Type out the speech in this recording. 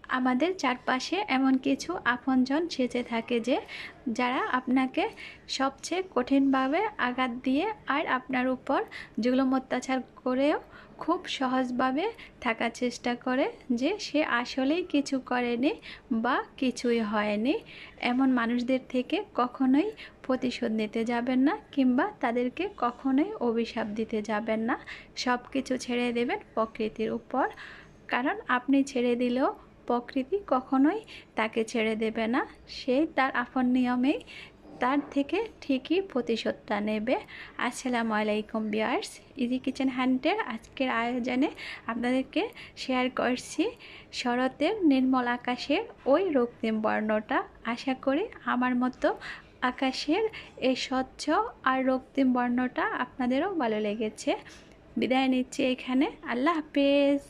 আমাদের চারপাশে এমন কিছু আপনজন সেজে থাকে যে যারা আপনাকে সবচেয়ে কঠিনভাবে আঘাত দিয়ে আর আপনার উপর জুলুম অত্যাচার করেও খুব সহজভাবে থাকার চেষ্টা করে যে সে আসলেই কিছু করেনি বা কিছুই হয়নি। এমন মানুষদের থেকে কখনোই প্রতিশোধ নিতে যাবেন না, কিংবা তাদেরকে কখনোই অভিশাপ দিতে যাবেন না। সব কিছু ছেড়ে দেবেন প্রকৃতির উপর, কারণ আপনি ছেড়ে দিলেও প্রকৃতি কখনোই তাকে ছেড়ে দেবে না। সেই তার আপন নিয়মেই তার থেকে ঠিকই প্রতিশোধটা নেবে। আসসালামু আলাইকুম ভিউয়ার্স, ইজি কিচেন হান্টের আজকের আয়োজনে আপনাদেরকে শেয়ার করছি শরতের নির্মল আকাশের ওই রক্তিম বর্ণটা। আশা করি আমার মতো আকাশের এই স্বচ্ছ আর রক্তিম বর্ণটা আপনাদেরও ভালো লেগেছে। বিদায় নিচ্ছি এখানে, আল্লাহ হাফেজ।